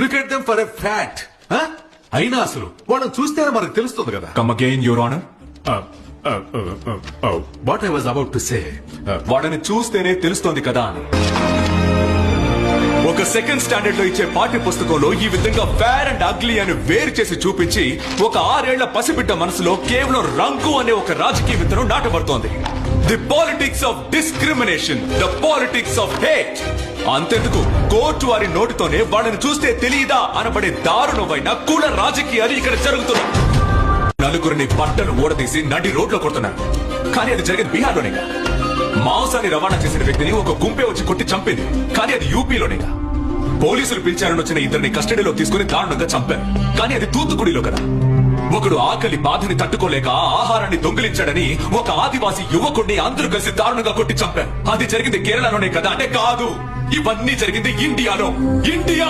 Look at them for a fact. అయినా అసలు వాళ్ళని చూస్తేనే మనకు తెలుస్తుంది కదా. Come again your honour. What I was about to say, వాళ్ళని చూస్తేనే తెలుస్తోంది కదా అని. ఒక సెకండ్ స్టాండర్డ్ లో ఇచ్చే పాఠ్య పుస్తకంలో ఈ విధంగా ఫేర్ అండ్ అగ్లీ అని వేరు చేసి చూపించి ఒక 6 ఏళ్ల పసిబిడ్డ మనసులో కేవలం రంగు అనే ఒక రాజకీయ విత్తనం నాటబడుతోంది. The politics of discrimination, the politics of hate. అంతెందుకు, కోర్టు వారి నోటితోనే వాళ్ళని చూస్తే తెలియదా అనబడే దారుణమైన కుల రాజకీయాలు ఇక్కడ జరుగుతున్నాయి. నలుగురిని బట్టలు ఊడదీసి నడి రోడ్లో కొడుతున్నారు. కానీ అది జరిగింది బీహార్లోనేగా. మాంసాన్ని రవాణా చేసిన వ్యక్తిని ఒక గుంపే వచ్చి కొట్టి చంపింది. కానీ అది యూపీలోనేగా. పోలీసులు పిలిచారని వచ్చిన ఇద్దరిని కస్టడీలో తీసుకుని దారుణంగా చంపారు. కానీ అది తూత్తుకుడిలో కదా. ఒకడు ఆకలి బాధని తట్టుకోలేక ఆహారాన్ని దొంగిలించాడని ఒక ఆదివాసీ యువకుడిని అందరూ కలిసి దారుణంగా కొట్టి చంపారు. అది జరిగింది కేరళలోనే కదా. అంటే కాదు, ఇవన్నీ జరిగింది ఇండియాలో. ఇండియా